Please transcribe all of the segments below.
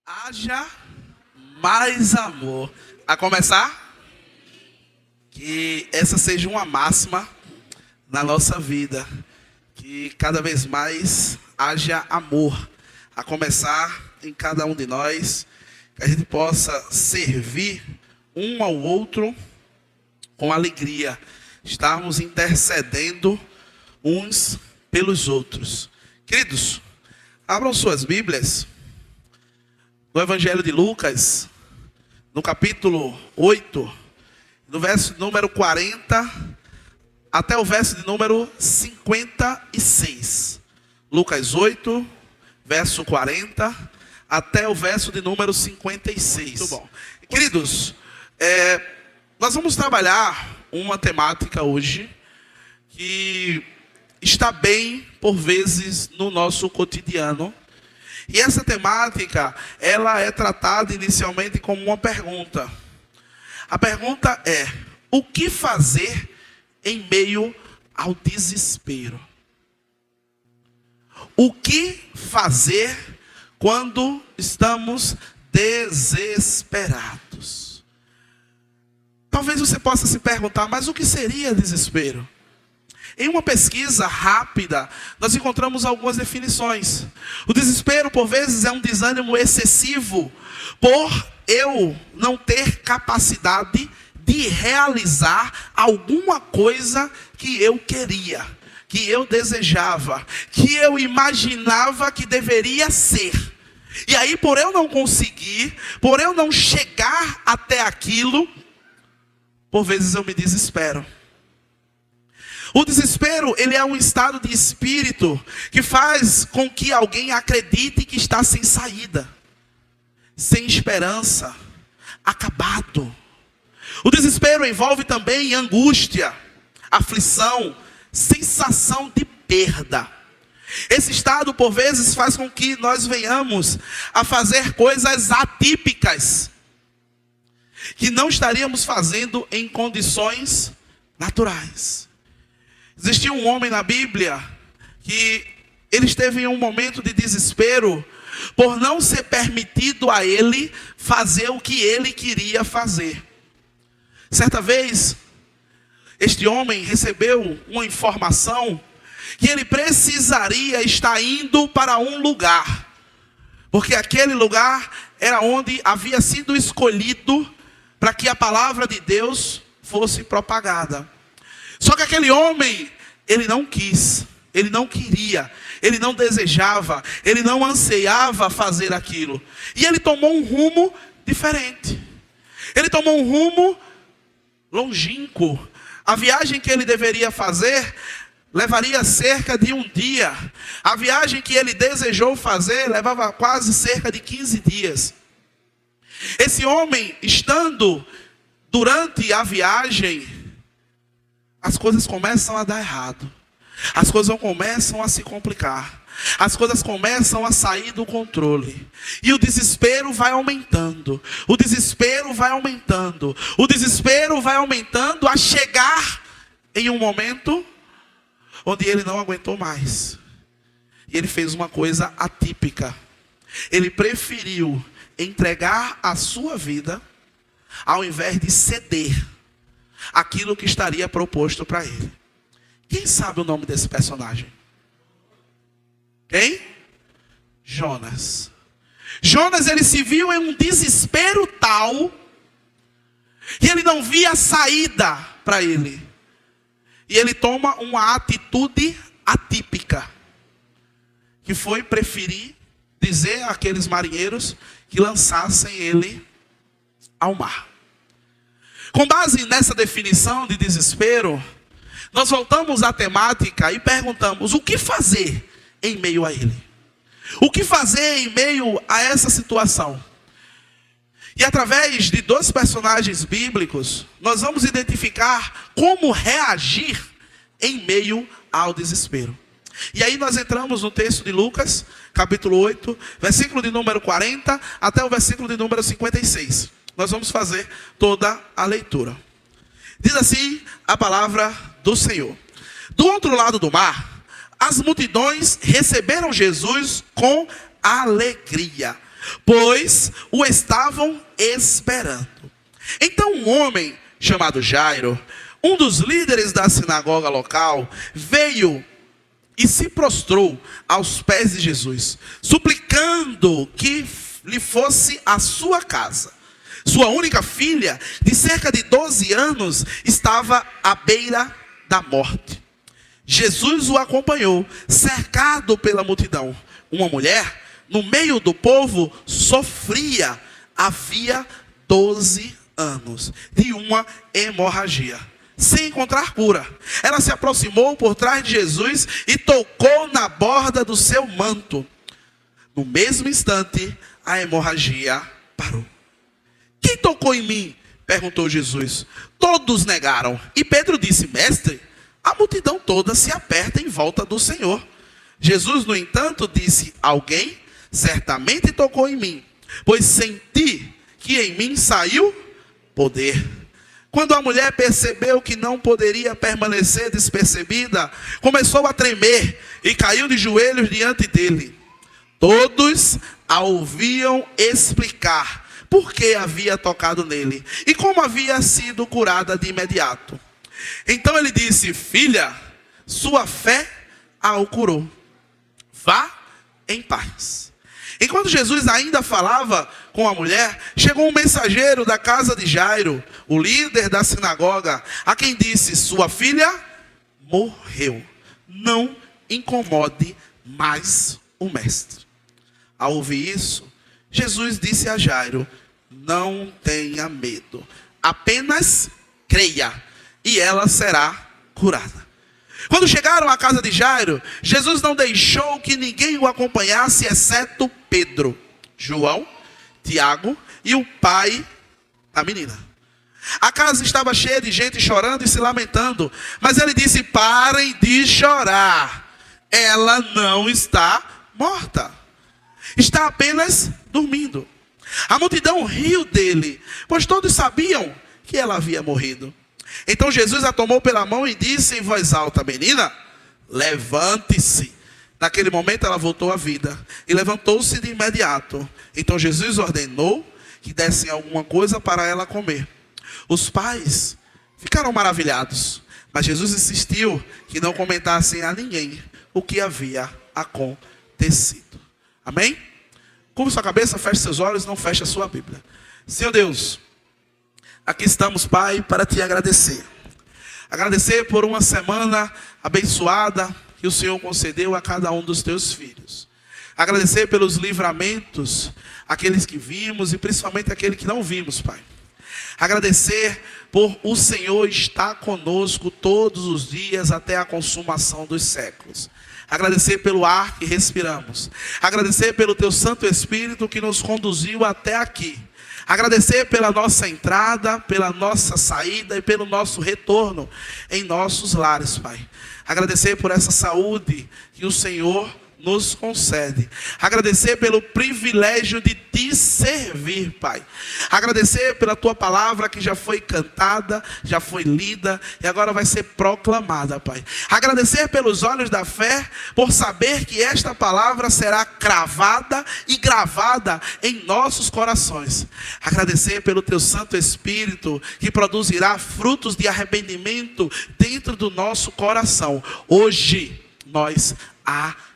Haja mais amor. A começar, que essa seja uma máxima na nossa vida. Que cada vez mais haja amor. A começar em cada um de nós. Que a gente possa servir um ao outro com alegria. Estarmos intercedendo uns pelos outros. Queridos, abram suas Bíblias no Evangelho de Lucas, no capítulo 8, no verso número 40, até o verso de número 56. Lucas 8, verso 40, até o verso de número 56. Muito bom. Queridos, nós vamos trabalhar uma temática hoje, que está bem, por vezes, no nosso cotidiano. E essa temática, ela é tratada inicialmente como uma pergunta. A pergunta é: o que fazer em meio ao desespero? O que fazer quando estamos desesperados? Talvez você possa se perguntar, mas o que seria desespero? Em uma pesquisa rápida, nós encontramos algumas definições. O desespero, por vezes, é um desânimo excessivo por eu não ter capacidade de realizar alguma coisa que eu queria, que eu desejava, que eu imaginava que deveria ser. E aí, por eu não conseguir, por eu não chegar até aquilo, por vezes eu me desespero. O desespero, ele é um estado de espírito que faz com que alguém acredite que está sem saída, sem esperança, acabado. O desespero envolve também angústia, aflição, sensação de perda. Esse estado, por vezes, faz com que nós venhamos a fazer coisas atípicas, que não estaríamos fazendo em condições naturais. Existia um homem na Bíblia que ele esteve em um momento de desespero por não ser permitido a ele fazer o que ele queria fazer. Certa vez, este homem recebeu uma informação que ele precisaria estar indo para um lugar, porque aquele lugar era onde havia sido escolhido para que a palavra de Deus fosse propagada. Só que aquele homem, ele não quis, ele não queria, ele não desejava, ele não anseiava fazer aquilo. E ele tomou um rumo diferente. Ele tomou um rumo longínquo. A viagem que ele deveria fazer levaria cerca de um dia. A viagem que ele desejou fazer levava quase cerca de 15 dias. Esse homem, estando durante a viagem, as coisas começam a dar errado. As coisas começam a se complicar. As coisas começam a sair do controle. E o desespero vai aumentando. O desespero vai aumentando. O desespero vai aumentando a chegar em um momento onde ele não aguentou mais. E ele fez uma coisa atípica. Ele preferiu entregar a sua vida ao invés de ceder aquilo que estaria proposto para ele. Quem sabe o nome desse personagem? Quem? Jonas. Jonas, ele se viu em um desespero tal que ele não via saída para ele. E ele toma uma atitude atípica. que foi preferir dizer àqueles marinheiros que lançassem ele ao mar. Com base nessa definição de desespero, nós voltamos à temática e perguntamos: o que fazer em meio a ele? O que fazer em meio a essa situação? E através de dois personagens bíblicos, nós vamos identificar como reagir em meio ao desespero. E aí nós entramos no texto de Lucas, capítulo 8, versículo de número 40 até o versículo de número 56. Nós vamos fazer toda a leitura. Diz assim a palavra do Senhor: do outro lado do mar, as multidões receberam Jesus com alegria, pois o estavam esperando. Então um homem chamado Jairo, um dos líderes da sinagoga local, veio e se prostrou aos pés de Jesus, suplicando que lhe fosse à sua casa. Sua única filha, de cerca de 12 anos, estava à beira da morte. Jesus o acompanhou, cercado pela multidão. Uma mulher, no meio do povo, sofria, havia 12 anos, de uma hemorragia, sem encontrar cura. Ela se aproximou por trás de Jesus e tocou na borda do seu manto. No mesmo instante, a hemorragia parou. Quem tocou em mim? Perguntou Jesus. Todos negaram. E Pedro disse: mestre, a multidão toda se aperta em volta do Senhor. Jesus, no entanto, disse: alguém certamente tocou em mim, pois senti que em mim saiu poder. Quando a mulher percebeu que não poderia permanecer despercebida, começou a tremer e caiu de joelhos diante dele. Todos a ouviam explicar por que havia tocado nele e como havia sido curada de imediato. Então ele disse: filha, sua fé a curou. Vá em paz. Enquanto Jesus ainda falava com a mulher, chegou um mensageiro da casa de Jairo, o líder da sinagoga, a quem disse: sua filha morreu. Não incomode mais o mestre. Ao ouvir isso, Jesus disse a Jairo: não tenha medo, apenas creia e ela será curada. Quando chegaram à casa de Jairo, Jesus não deixou que ninguém o acompanhasse, exceto Pedro, João, Tiago e o pai da menina. A casa estava cheia de gente chorando e se lamentando, mas ele disse: parem de chorar, ela não está morta, está apenas dormindo. A multidão riu dele, pois todos sabiam que ela havia morrido. Então Jesus a tomou pela mão e disse em voz alta: menina, levante-se. Naquele momento ela voltou à vida e levantou-se de imediato. Então Jesus ordenou que dessem alguma coisa para ela comer. Os pais ficaram maravilhados, mas Jesus insistiu que não comentassem a ninguém o que havia acontecido. Amém? Curva sua cabeça, feche seus olhos, não feche a sua Bíblia. Senhor Deus, aqui estamos, Pai, para te agradecer. Agradecer por uma semana abençoada que o Senhor concedeu a cada um dos teus filhos. Agradecer pelos livramentos, aqueles que vimos e principalmente aqueles que não vimos, Pai. Agradecer por o Senhor estar conosco todos os dias até a consumação dos séculos. Agradecer pelo ar que respiramos. Agradecer pelo teu Santo Espírito que nos conduziu até aqui. Agradecer pela nossa entrada, pela nossa saída e pelo nosso retorno em nossos lares, Pai. Agradecer por essa saúde que o Senhor nos concede. Agradecer pelo privilégio de te servir, Pai. Agradecer pela tua palavra que já foi cantada, já foi lida e agora vai ser proclamada, Pai. Agradecer pelos olhos da fé, por saber que esta palavra será cravada e gravada em nossos corações. Agradecer pelo teu Santo Espírito que produzirá frutos de arrependimento dentro do nosso coração. Hoje nós agradecemos.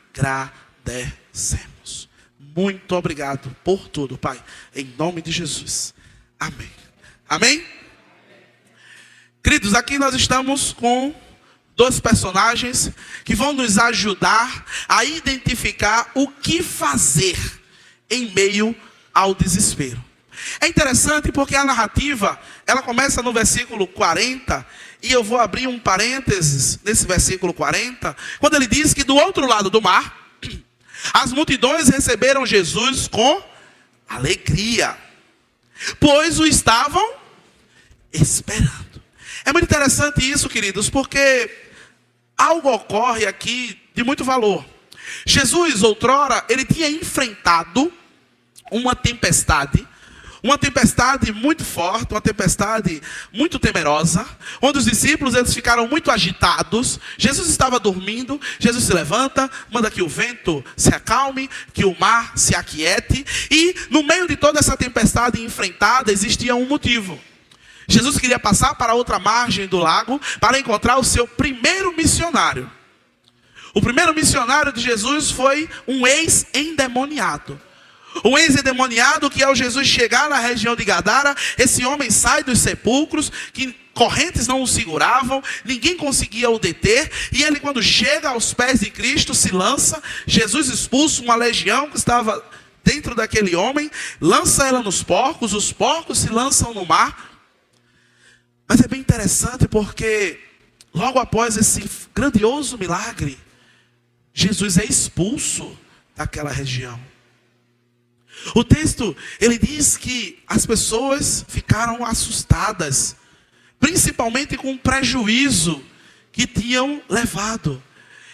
Muito obrigado por tudo, Pai. Em nome de Jesus. Amém. Amém? Queridos, aqui nós estamos com dois personagens que vão nos ajudar a identificar o que fazer em meio ao desespero. É interessante porque a narrativa, ela começa no versículo 40, e eu vou abrir um parênteses nesse versículo 40, quando ele diz que do outro lado do mar, as multidões receberam Jesus com alegria, pois o estavam esperando. É muito interessante isso, queridos, porque algo ocorre aqui de muito valor. Jesus, outrora, ele tinha enfrentado uma tempestade muito forte, uma tempestade muito temerosa, onde os discípulos eles ficaram muito agitados. Jesus estava dormindo, Jesus se levanta, manda que o vento se acalme, que o mar se aquiete, e no meio de toda essa tempestade enfrentada existia um motivo. Jesus queria passar para a outra margem do lago para encontrar o seu primeiro missionário. O primeiro missionário de Jesus foi um ex-endemoniado. Um ex-endemoniado que ao Jesus chegar na região de Gadara, esse homem sai dos sepulcros, que correntes não o seguravam, ninguém conseguia o deter, e ele quando chega aos pés de Cristo se lança, Jesus expulsa uma legião que estava dentro daquele homem, lança ela nos porcos, os porcos se lançam no mar. Mas é bem interessante porque logo após esse grandioso milagre, Jesus é expulso daquela região. O texto, ele diz que as pessoas ficaram assustadas, principalmente com o prejuízo que tinham levado.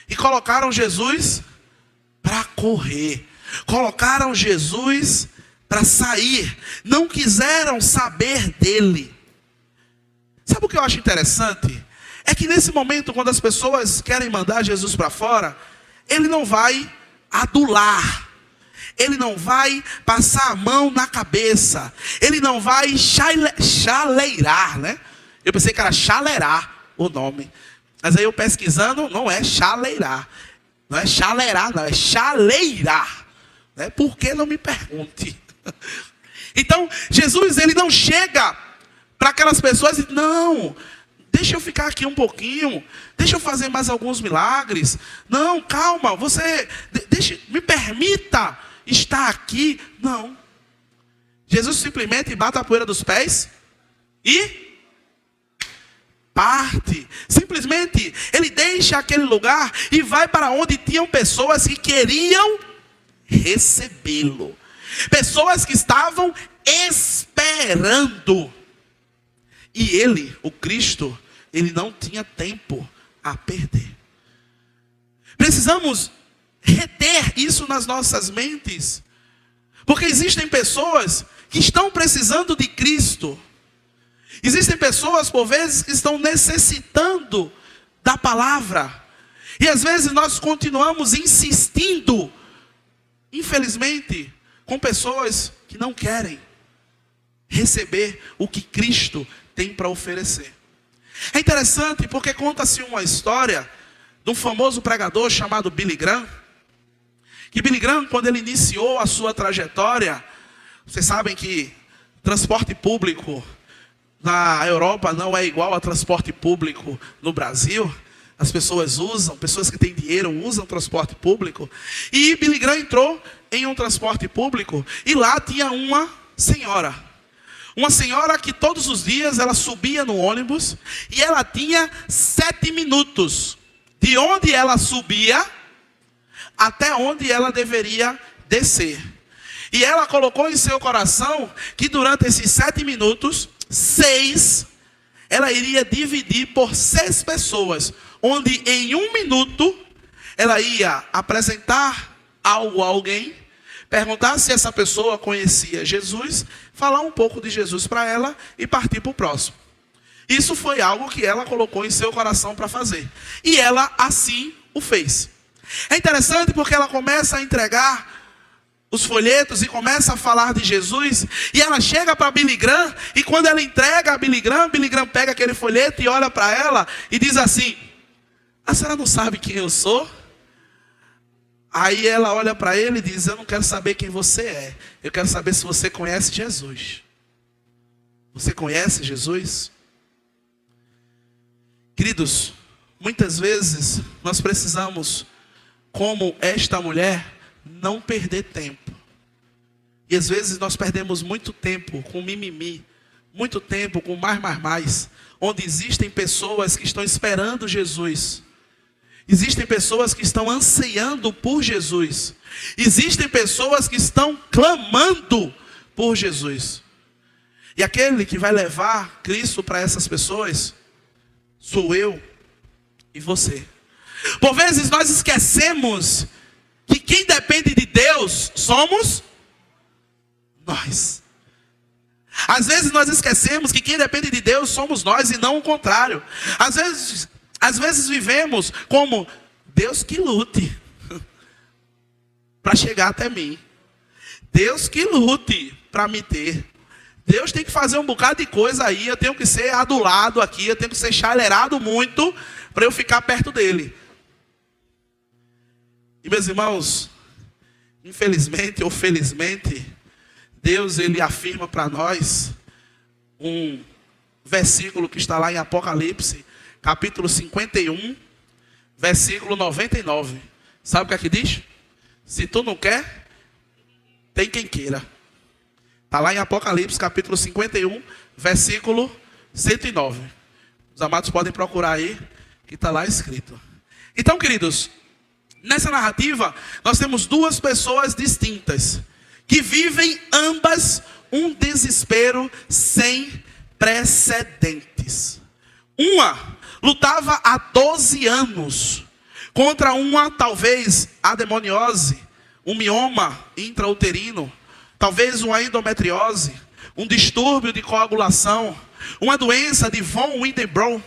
E colocaram Jesus para correr, colocaram Jesus para sair, não quiseram saber dele. Sabe o que eu acho interessante? É que nesse momento, quando as pessoas querem mandar Jesus para fora, ele não vai adular, ele não vai passar a mão na cabeça, ele não vai chaleirar, né? Eu pensei que era chaleirar o nome, mas aí eu pesquisando, não é chaleirar, não é chaleirar, não, é chaleirar, né? Por que não me pergunte? Então, Jesus, ele não chega para aquelas pessoas e não, deixa eu ficar aqui um pouquinho, deixa eu fazer mais alguns milagres. Não, calma, você, me permita estar aqui. Não. Jesus simplesmente bate a poeira dos pés e parte. Simplesmente, ele deixa aquele lugar e vai para onde tinham pessoas que queriam recebê-lo. Pessoas que estavam esperando. E ele, o Cristo, ele não tinha tempo a perder. Precisamos reter isso nas nossas mentes. Porque existem pessoas que estão precisando de Cristo. Existem pessoas, por vezes, que estão necessitando da palavra. E às vezes nós continuamos insistindo, infelizmente, com pessoas que não querem receber o que Cristo tem para oferecer. É interessante porque conta-se uma história de um famoso pregador chamado Billy Graham. Que Billy Graham, quando ele iniciou a sua trajetória, vocês sabem que transporte público na Europa não é igual a transporte público no Brasil. As pessoas que têm dinheiro usam transporte público. E Billy Graham entrou em um transporte público e lá tinha uma senhora. Uma senhora que todos os dias ela subia no ônibus e ela tinha 7 minutos de onde ela subia até onde ela deveria descer. E ela colocou em seu coração que durante esses 7 minutos, 6, ela iria dividir por 6 pessoas, onde em 1 minuto ela ia apresentar algo a alguém, perguntar se essa pessoa conhecia Jesus, falar um pouco de Jesus para ela e partir para o próximo. Isso foi algo que ela colocou em seu coração para fazer. E ela assim o fez. É interessante porque ela começa a entregar os folhetos e começa a falar de Jesus. E ela chega para Billy Graham e quando ela entrega a Billy Graham pega aquele folheto e olha para ela e diz assim: a senhora não sabe quem eu sou? Aí ela olha para ele e diz: eu não quero saber quem você é. Eu quero saber se você conhece Jesus. Você conhece Jesus? Queridos, Muitas vezes nós precisamos, como esta mulher, não perder tempo. E às vezes nós perdemos muito tempo com mimimi, muito tempo com mais, onde existem pessoas que estão esperando Jesus. Existem pessoas que estão ansiando por Jesus. Existem pessoas que estão clamando por Jesus. E aquele que vai levar Cristo para essas pessoas, sou eu e você. Por vezes nós esquecemos que quem depende de Deus somos nós. Às vezes nós esquecemos que quem depende de Deus somos nós e não o contrário. Às vezes vivemos como Deus que lute para chegar até mim. Deus que lute para me ter. Deus tem que fazer um bocado de coisa aí. Eu tenho que ser adulado aqui. Eu tenho que ser chalerado muito para eu ficar perto dele. E meus irmãos, infelizmente ou felizmente, Deus ele afirma para nós um versículo que está lá em Apocalipse, capítulo 51, versículo 99. Sabe o que é que diz? Se tu não quer, tem quem queira. Está lá em Apocalipse, capítulo 51, versículo 109. Os amados podem procurar aí, que está lá escrito. Então, queridos, nessa narrativa, nós temos duas pessoas distintas, que vivem ambas um desespero sem precedentes. Uma lutava há 12 anos contra uma, talvez, ademoniose, um mioma intrauterino, talvez uma endometriose, um distúrbio de coagulação, uma doença de von Willebrand.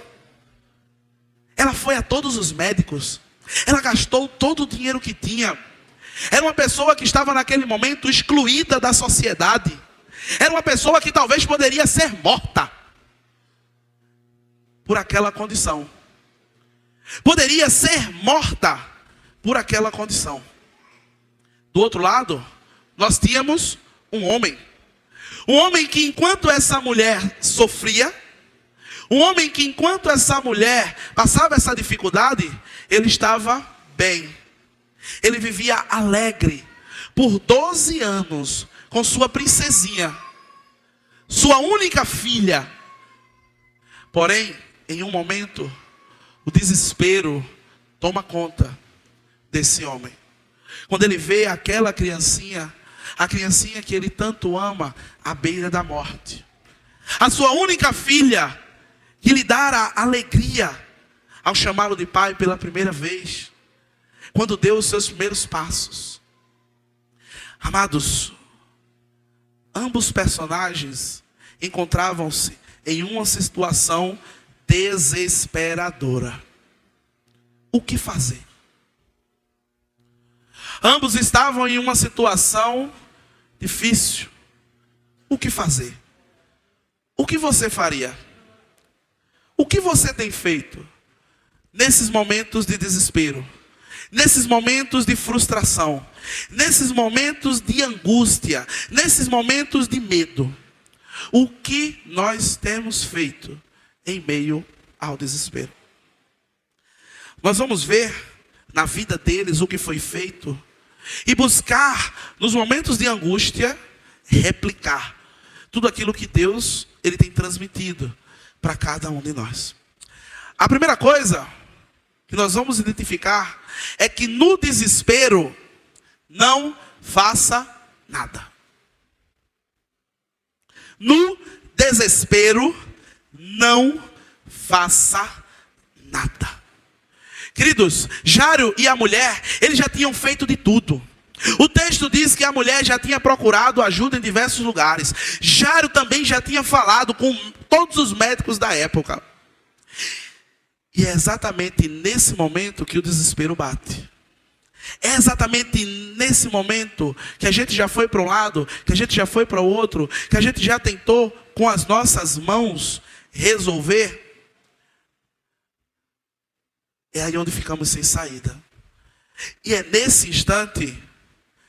Ela foi a todos os médicos. Ela gastou todo o dinheiro que tinha. Era uma pessoa que estava naquele momento excluída da sociedade. Era uma pessoa que talvez poderia ser morta por aquela condição. Poderia ser morta por aquela condição. Do outro lado, nós tínhamos um homem. Um homem que enquanto essa mulher sofria, um homem que enquanto essa mulher passava essa dificuldade, ele estava bem. Ele vivia alegre por 12 anos com sua princesinha, sua única filha. Porém, em um momento, o desespero toma conta desse homem. Quando ele vê aquela criancinha, a criancinha que ele tanto ama, à beira da morte. A sua única filha, que lhe dara alegria ao chamá-lo de pai pela primeira vez, quando deu os seus primeiros passos. Amados, ambos personagens encontravam-se em uma situação desesperadora. O que fazer? Ambos estavam em uma situação difícil. O que fazer? O que você faria? O que você tem feito nesses momentos de desespero? Nesses momentos de frustração, nesses momentos de angústia, nesses momentos de medo, o que nós temos feito em meio ao desespero? Nós vamos ver na vida deles o que foi feito e buscar nos momentos de angústia replicar tudo aquilo que Deus ele tem transmitido para cada um de nós. A primeira coisa que nós vamos identificar é que no desespero não faça nada. No desespero não faça nada. Queridos, Jairo e a mulher, eles já tinham feito de tudo. O texto diz que a mulher já tinha procurado ajuda em diversos lugares. Jairo também já tinha falado com todos os médicos da época. E é exatamente nesse momento que o desespero bate. É exatamente nesse momento que a gente já foi para um lado, que a gente já foi para o outro, que a gente já tentou com as nossas mãos resolver. É aí onde ficamos sem saída. E é nesse instante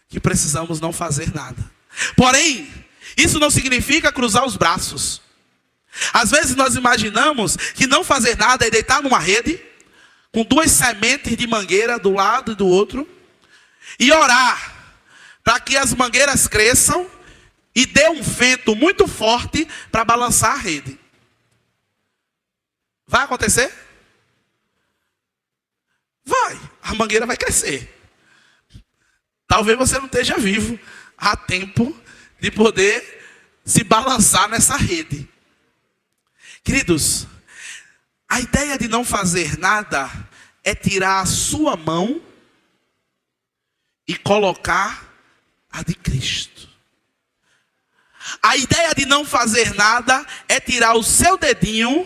que precisamos não fazer nada. Porém, isso não significa cruzar os braços. Às vezes nós imaginamos que não fazer nada é deitar numa rede, com 2 sementes de mangueira do lado e do outro, e orar para que as mangueiras cresçam e dê um vento muito forte para balançar a rede. Vai acontecer? Vai, a mangueira vai crescer. Talvez você não esteja vivo a tempo de poder se balançar nessa rede. Queridos, a ideia de não fazer nada é tirar a sua mão e colocar a de Cristo. A ideia de não fazer nada é tirar o seu dedinho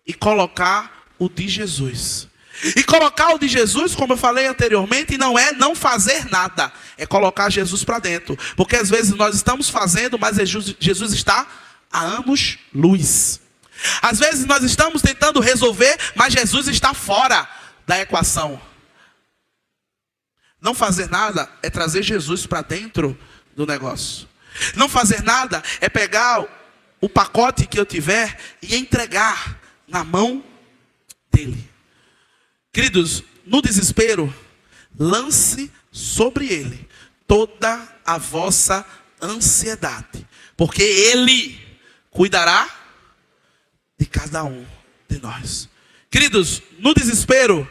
e colocar o de Jesus. E colocar o de Jesus, como eu falei anteriormente, não é não fazer nada. É colocar Jesus para dentro. Porque às vezes nós estamos fazendo, mas Jesus está a anos-luz. Às vezes nós estamos tentando resolver, mas Jesus está fora da equação. Não fazer nada é trazer Jesus para dentro do negócio. Não fazer nada é pegar o pacote que eu tiver e entregar na mão dele. Queridos, no desespero, lance sobre ele toda a vossa ansiedade, porque ele cuidará de cada um de nós. Queridos, no desespero,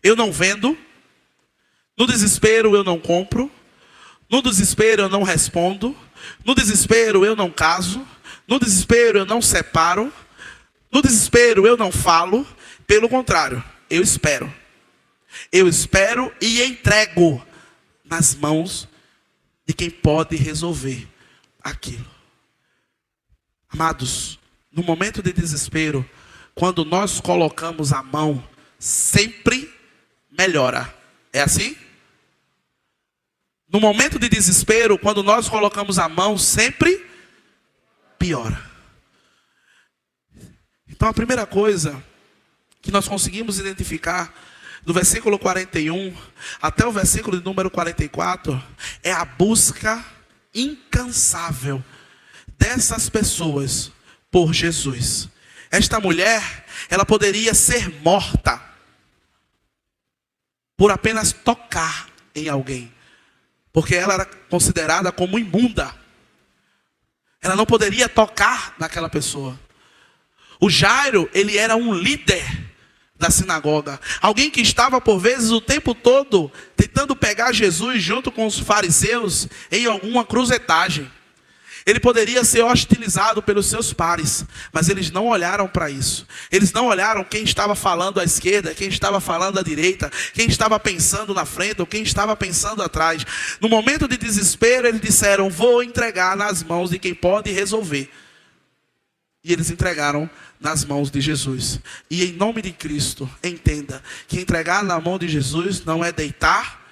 eu não vendo, no desespero eu não compro, no desespero eu não respondo, no desespero eu não caso, no desespero eu não separo, no desespero eu não falo. Pelo contrário, eu espero. Eu espero e entrego nas mãos de quem pode resolver aquilo. Amados, no momento de desespero, quando nós colocamos a mão, sempre melhora. É assim? No momento de desespero, quando nós colocamos a mão, sempre piora. Então a primeira coisa que nós conseguimos identificar do versículo 41 até o versículo de número 44 é a busca incansável dessas pessoas por Jesus. Esta mulher, ela poderia ser morta por apenas tocar em alguém, porque ela era considerada como imunda. Ela não poderia tocar naquela pessoa. O Jairo, ele era um líder da sinagoga. Alguém que estava por vezes o tempo todo tentando pegar Jesus junto com os fariseus em alguma cruzetagem. Ele poderia ser hostilizado pelos seus pares, mas eles não olharam para isso. Eles não olharam quem estava falando à esquerda, quem estava falando à direita, quem estava pensando na frente ou quem estava pensando atrás. No momento de desespero, eles disseram: vou entregar nas mãos de quem pode resolver. E eles entregaram nas mãos de Jesus. E em nome de Cristo, entenda que entregar na mão de Jesus não é deitar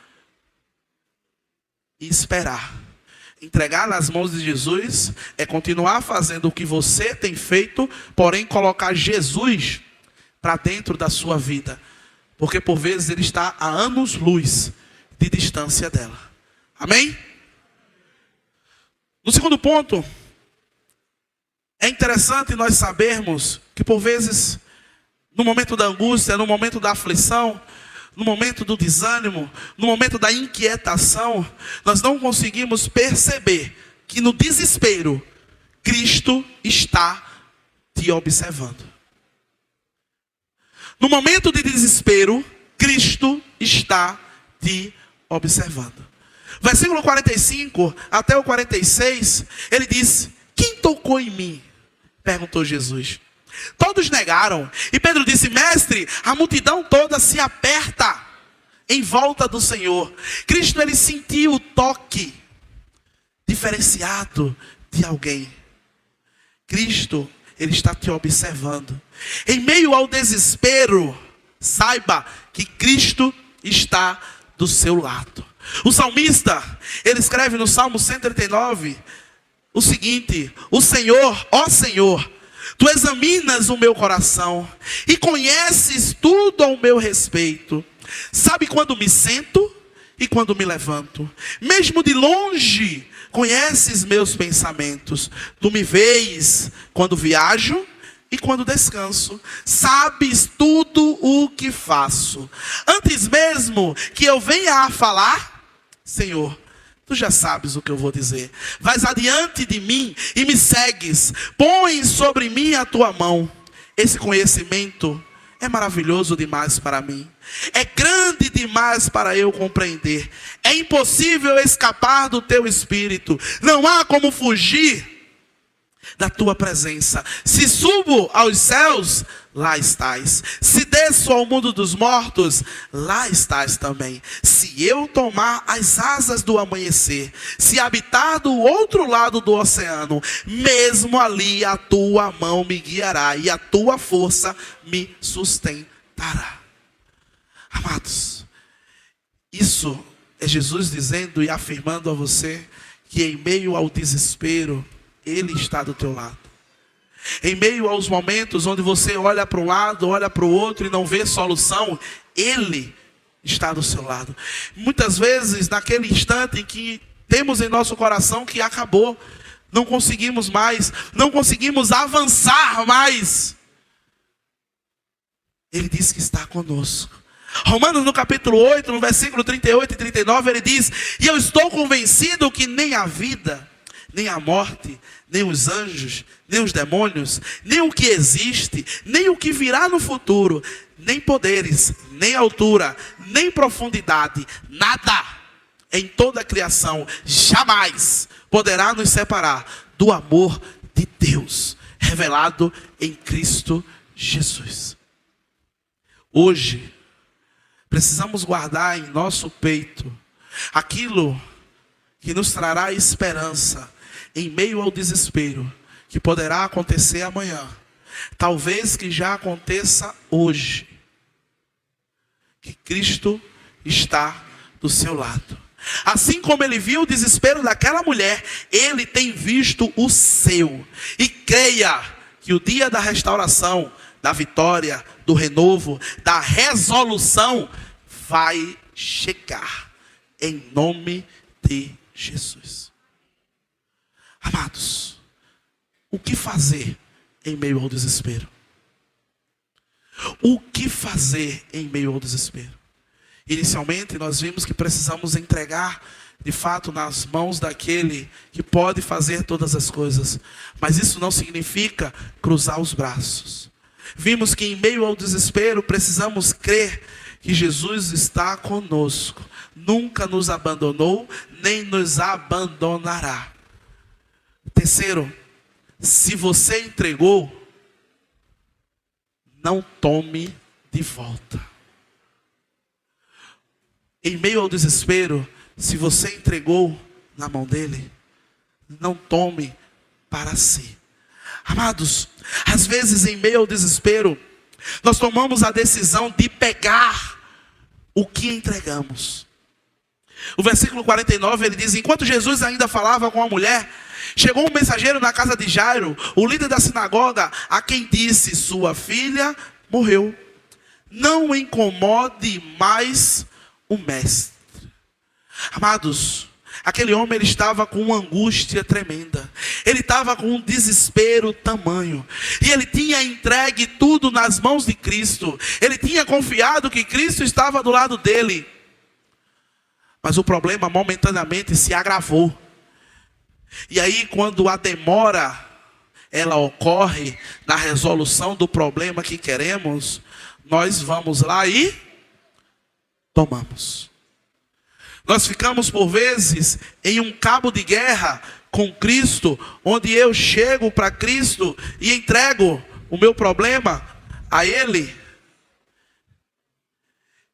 e esperar. Entregar nas mãos de Jesus é continuar fazendo o que você tem feito, porém colocar Jesus para dentro da sua vida. Porque por vezes ele está a anos-luz de distância dela. Amém? No segundo ponto, é interessante nós sabermos que por vezes, no momento da angústia, no momento da aflição, no momento do desânimo, no momento da inquietação, nós não conseguimos perceber que no desespero, Cristo está te observando. No momento de desespero, Cristo está te observando. Versículo 45 até o 46, ele diz: quem tocou em mim? Perguntou Jesus. Todos negaram. E Pedro disse: mestre, a multidão toda se aperta em volta do Senhor. Cristo, ele sentiu o toque diferenciado de alguém. Cristo, ele está te observando. Em meio ao desespero, saiba que Cristo está do seu lado. O salmista, ele escreve no Salmo 139 o seguinte: o Senhor, ó Senhor, tu examinas o meu coração e conheces tudo ao meu respeito. Sabe quando me sento e quando me levanto. Mesmo de longe conheces meus pensamentos. Tu me vês quando viajo e quando descanso. Sabes tudo o que faço. Antes mesmo que eu venha a falar, Senhor, tu já sabes o que eu vou dizer. Vais adiante de mim e me segues. Põe sobre mim a tua mão. Esse conhecimento é maravilhoso demais para mim. É grande demais para eu compreender. É impossível escapar do teu espírito. Não há como fugir da tua presença. Se subo aos céus, lá estás. Se desço ao mundo dos mortos, lá estás também. Se eu tomar as asas do amanhecer, se habitar do outro lado do oceano, mesmo ali a tua mão me guiará e a tua força me sustentará. Amados, isso é Jesus dizendo e afirmando a você que em meio ao desespero, Ele está do teu lado. Em meio aos momentos onde você olha para um lado, olha para o outro e não vê solução, Ele está do seu lado. Muitas vezes, naquele instante em que temos em nosso coração que acabou, não conseguimos mais, não conseguimos avançar mais, Ele diz que está conosco. Romanos no capítulo 8, no versículo 38 e 39, ele diz: e eu estou convencido que nem a vida, nem a morte, nem os anjos, nem os demônios, nem o que existe, nem o que virá no futuro, nem poderes, nem altura, nem profundidade, nada em toda a criação jamais poderá nos separar do amor de Deus revelado em Cristo Jesus. Hoje precisamos guardar em nosso peito aquilo que nos trará esperança em meio ao desespero que poderá acontecer amanhã, talvez que já aconteça hoje, que Cristo está do seu lado. Assim como ele viu o desespero daquela mulher, ele tem visto o seu. E creia que o dia da restauração, da vitória, do renovo, da resolução vai chegar em nome de Jesus. Amados, o que fazer em meio ao desespero? O que fazer em meio ao desespero? Inicialmente nós vimos que precisamos entregar de fato nas mãos daquele que pode fazer todas as coisas. Mas isso não significa cruzar os braços. Vimos que em meio ao desespero precisamos crer que Jesus está conosco. Nunca nos abandonou, nem nos abandonará. Terceiro, se você entregou, não tome de volta. Em meio ao desespero, se você entregou na mão dele, não tome para si. Amados, às vezes em meio ao desespero, nós tomamos a decisão de pegar o que entregamos. O versículo 49, ele diz: enquanto Jesus ainda falava com a mulher, chegou um mensageiro na casa de Jairo, o líder da sinagoga, a quem disse: sua filha morreu. Não incomode mais o mestre. Amados, aquele homem, ele estava com uma angústia tremenda. Ele estava com um desespero tamanho. E ele tinha entregue tudo nas mãos de Cristo. Ele tinha confiado que Cristo estava do lado dele. Mas o problema momentaneamente se agravou. E aí, quando a demora ela ocorre na resolução do problema que queremos, nós vamos lá e tomamos. Nós ficamos por vezes em um cabo de guerra com Cristo, onde eu chego para Cristo e entrego o meu problema a Ele.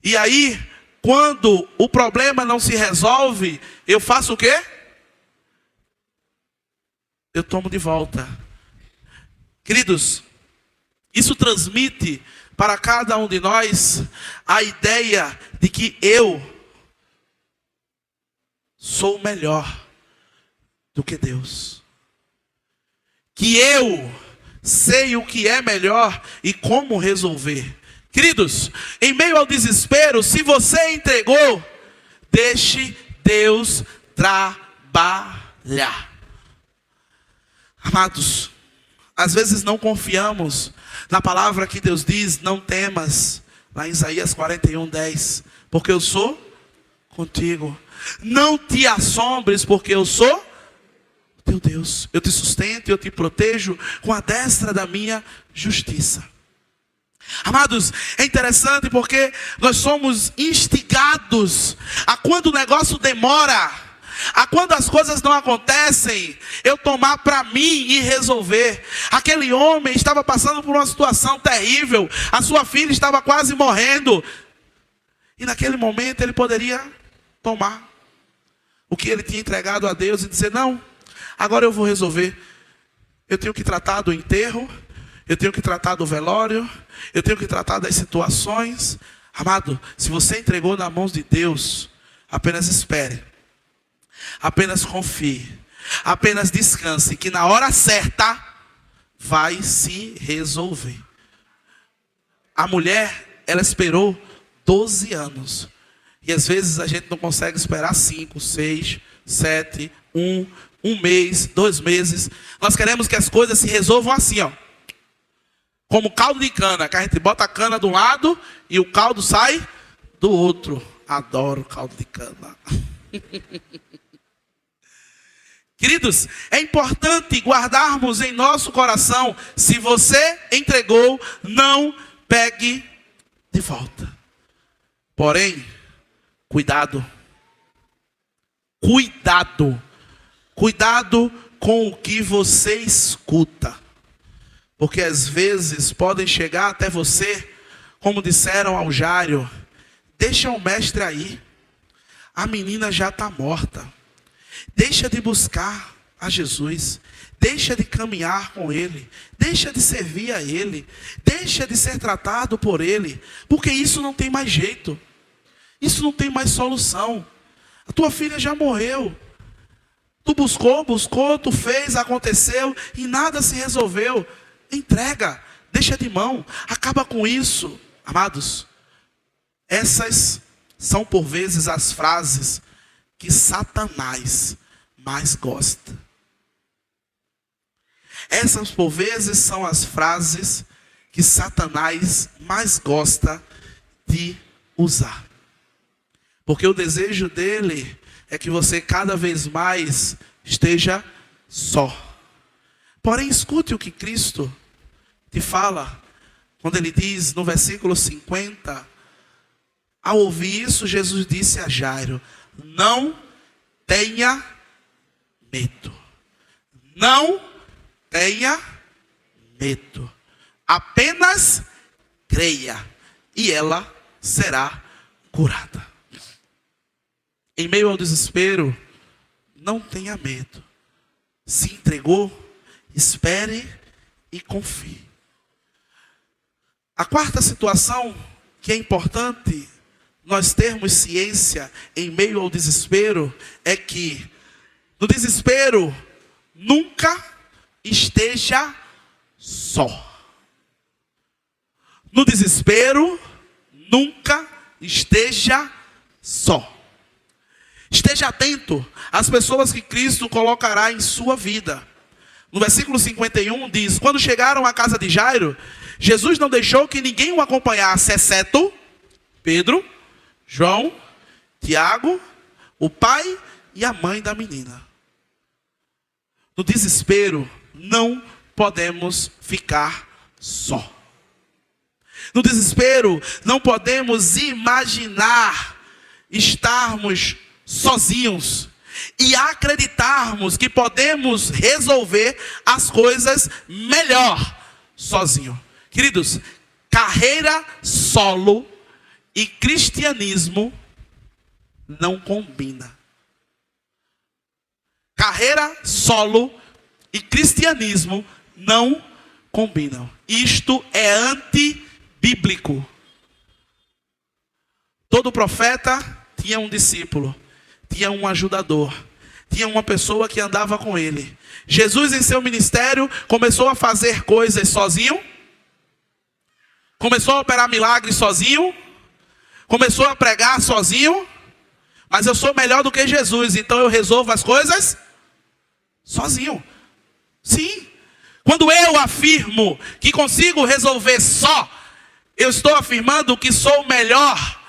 E aí, quando o problema não se resolve, eu faço o quê? Eu tomo de volta. Queridos, isso transmite para cada um de nós a ideia de que eu sou melhor do que Deus. Que eu sei o que é melhor e como resolver. Queridos, em meio ao desespero, se você entregou, deixe Deus trabalhar. Amados, Às vezes não confiamos na palavra que Deus diz: não temas, lá em Isaías 41:10, porque eu sou contigo. Não te assombres, porque eu sou teu Deus. Eu te sustento e eu te protejo com a destra da minha justiça. Amados, é interessante porque nós somos instigados a, quando o negócio demora, a quando as coisas não acontecem, eu tomar para mim e resolver. Aquele homem estava passando por uma situação terrível, a sua filha estava quase morrendo, e naquele momento ele poderia tomar o que ele tinha entregado a Deus e dizer: não, agora eu vou resolver. Eu tenho que tratar do enterro, eu tenho que tratar do velório, eu tenho que tratar das situações. Amado, se você entregou nas mãos de Deus, apenas espere, apenas confie, apenas descanse, que na hora certa vai se resolver. A mulher, ela esperou 12 anos. E às vezes a gente não consegue esperar 5, 6, 7, um mês, 2 meses. Nós queremos que as coisas se resolvam assim, ó. Como caldo de cana, que a gente bota a cana de um lado e o caldo sai do outro. Adoro caldo de cana. Queridos, é importante guardarmos em nosso coração: se você entregou, não pegue de volta. Porém, cuidado. Cuidado com o que você escuta. Porque às vezes podem chegar até você, como disseram ao Jairo: deixa o mestre aí, a menina já está morta. Deixa de buscar a Jesus, deixa de caminhar com Ele, deixa de servir a Ele, deixa de ser tratado por Ele, porque isso não tem mais jeito, isso não tem mais solução. A tua filha já morreu, tu buscou, tu fez, aconteceu e nada se resolveu. Entrega, deixa de mão, acaba com isso. Amados, essas são por vezes as frases que Satanás mais gosta. Essas por vezes são as frases que Satanás mais gosta de usar. Porque o desejo dele é que você cada vez mais esteja só. Porém, escute o que Cristo te fala, quando ele diz no versículo 50, ao ouvir isso, Jesus disse a Jairo: não tenha medo. Não tenha medo. Apenas creia e ela será curada. Em meio ao desespero, não tenha medo. Se entregou, espere e confie. A quarta situação que é importante nós termos ciência em meio ao desespero é que no desespero nunca esteja só. No desespero nunca esteja só. Esteja atento às pessoas que Cristo colocará em sua vida. No versículo 51 diz: quando chegaram à casa de Jairo, Jesus não deixou que ninguém o acompanhasse, exceto Pedro, João, Tiago, o pai e a mãe da menina. No desespero, não podemos ficar só. No desespero, não podemos imaginar estarmos sozinhos e acreditarmos que podemos resolver as coisas melhor sozinho. Queridos, carreira solo e cristianismo não combinam. Carreira solo e cristianismo não combinam. Isto é antibíblico. Todo profeta tinha um discípulo, tinha um ajudador, tinha uma pessoa que andava com ele. Jesus, em seu ministério, começou a fazer coisas sozinho, começou a operar milagres sozinho, começou a pregar sozinho. Mas eu sou melhor do que Jesus, então eu resolvo as coisas sozinho. Sim, Quando eu afirmo que consigo resolver só, eu estou afirmando que sou melhor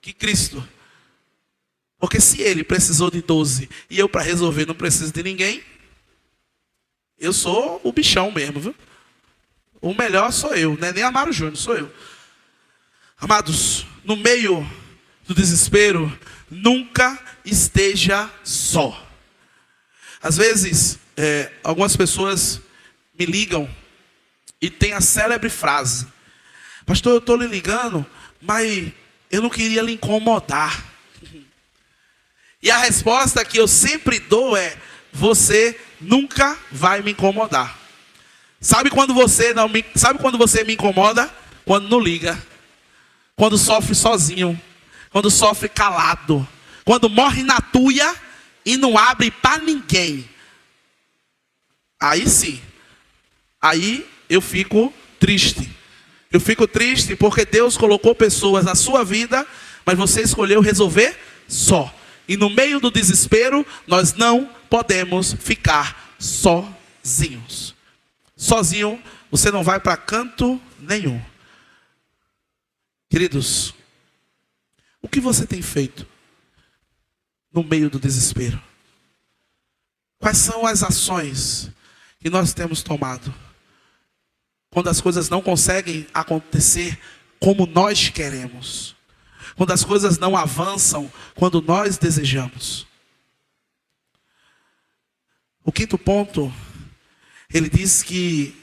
que Cristo. Porque se ele precisou de 12 e eu para resolver não preciso de ninguém, eu sou o bichão mesmo, viu? O melhor sou eu, não é nem Amaro Júnior, sou eu. Amados, no meio do desespero, nunca esteja só. Às vezes, algumas pessoas me ligam e tem a célebre frase: pastor, eu estou lhe ligando, mas eu não queria lhe incomodar. E a resposta que eu sempre dou é: você nunca vai me incomodar. Sabe quando você me incomoda? Quando não liga. Quando sofre sozinho. Quando sofre calado. Quando morre na tuia e não abre para ninguém. Aí sim. Aí eu fico triste. Eu fico triste porque Deus colocou pessoas na sua vida, mas você escolheu resolver só. E no meio do desespero, nós não podemos ficar sozinhos. Sozinho, você não vai para canto nenhum. Queridos, o que você tem feito no meio do desespero? Quais são as ações que nós temos tomado quando as coisas não conseguem acontecer como nós queremos? Quando as coisas não avançam quando nós desejamos? O quinto ponto, ele diz que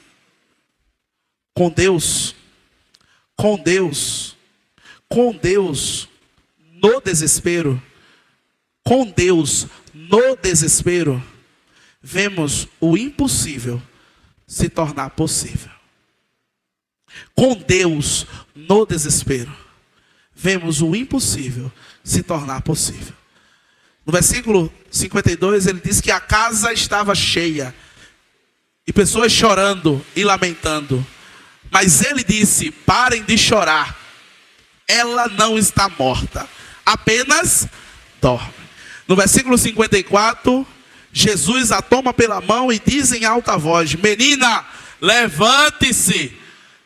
com Deus, no desespero, vemos o impossível se tornar possível. Com Deus, no desespero, vemos o impossível se tornar possível. No versículo 52, ele diz que a casa estava cheia, e pessoas chorando e lamentando. Mas ele disse: parem de chorar, ela não está morta, apenas dorme. No versículo 54, Jesus a toma pela mão e diz em alta voz: menina, levante-se.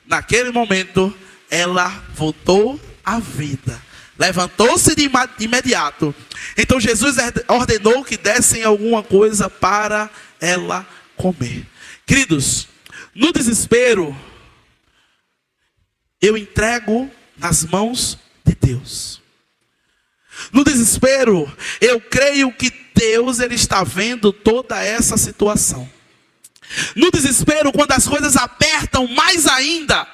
Naquele momento, ela voltou à vida. Levantou-se de imediato. Então Jesus ordenou que dessem alguma coisa para ela comer. Queridos, no desespero, eu entrego nas mãos de Deus. No desespero, eu creio que Deus, ele está vendo toda essa situação. No desespero, quando as coisas apertam mais ainda,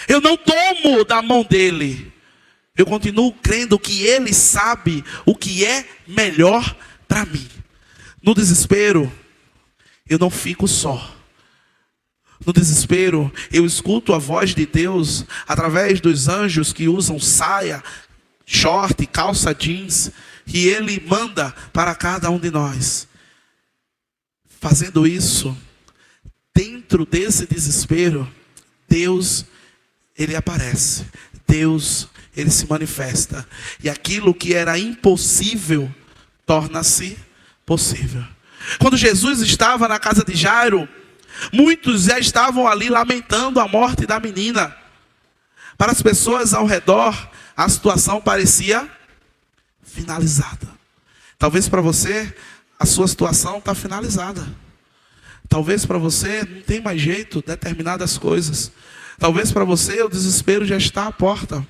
eu não tomo da mão dele. Eu continuo crendo que ele sabe o que é melhor para mim. No desespero, eu não fico só. No desespero, eu escuto a voz de Deus através dos anjos que usam saia, short, calça jeans, que ele manda para cada um de nós. Fazendo isso, dentro desse desespero, Deus, ele aparece. Deus, ele se manifesta. E aquilo que era impossível, torna-se possível. Quando Jesus estava na casa de Jairo, muitos já estavam ali lamentando a morte da menina. Para as pessoas ao redor, a situação parecia finalizada. Talvez para você, a sua situação está finalizada. Talvez para você não tem mais jeito de determinadas coisas. Talvez para você o desespero já está à porta.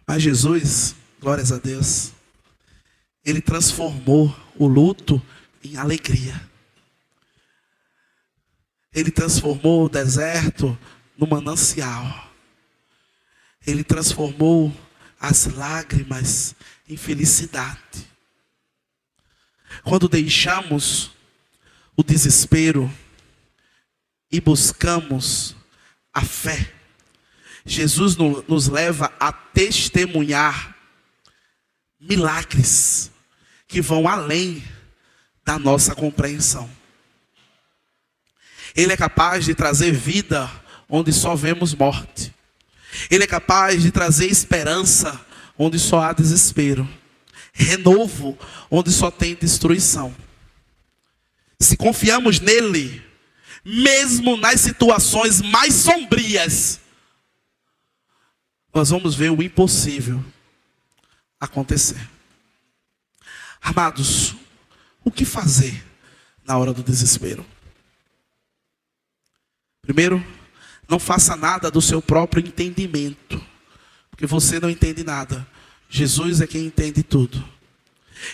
Mas Jesus, glórias a Deus, ele transformou o luto em alegria. Ele transformou o deserto no manancial. Ele transformou as lágrimas em felicidade. Quando deixamos o desespero e buscamos a fé, Jesus nos leva a testemunhar milagres que vão além da nossa compreensão. Ele é capaz de trazer vida onde só vemos morte. Ele é capaz de trazer esperança onde só há desespero. Renovo onde só tem destruição. se confiamos nele, mesmo nas situações mais sombrias, nós vamos ver o impossível acontecer. Amados, o que fazer na hora do desespero? Primeiro, não faça nada do seu próprio entendimento, porque você não entende nada. Jesus é quem entende tudo.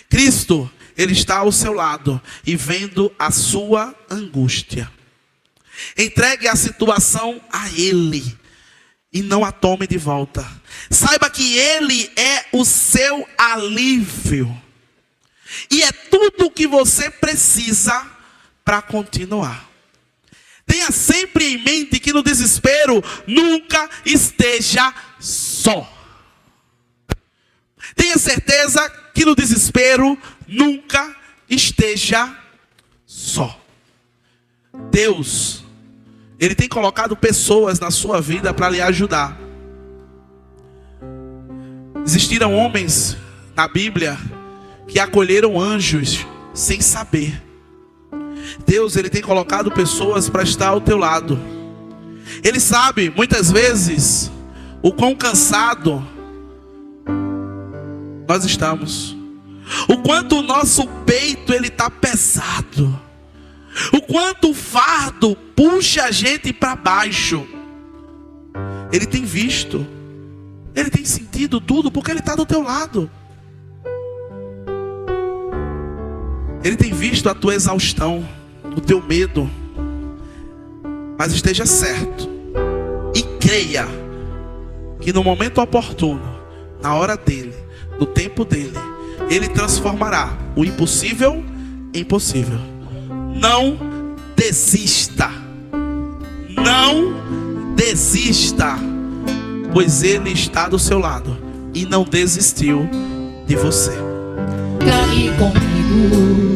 Cristo, Ele está ao seu lado e vendo a sua angústia. Entregue a situação a Ele e não a tome de volta. Saiba que Ele é o seu alívio. E é tudo o que você precisa para continuar. Tenha sempre em mente que no desespero nunca esteja só. Tenha certeza que no desespero nunca esteja só. Deus, Ele tem colocado pessoas na sua vida para lhe ajudar. Existiram homens na Bíblia que acolheram anjos sem saber. Deus, Ele tem colocado pessoas para estar ao teu lado. Ele sabe, muitas vezes, o quão cansado nós estamos. O quanto o nosso peito ele está pesado. O quanto o fardo puxa a gente para baixo. Ele tem visto. Ele tem sentido tudo porque Ele está do teu lado. Ele tem visto a tua exaustão, o teu medo. Mas esteja certo e creia que no momento oportuno, na hora dele, no tempo dele, Ele transformará o impossível em possível. Não desista. Não desista, pois Ele está do seu lado e não desistiu de você. Fica aí comigo.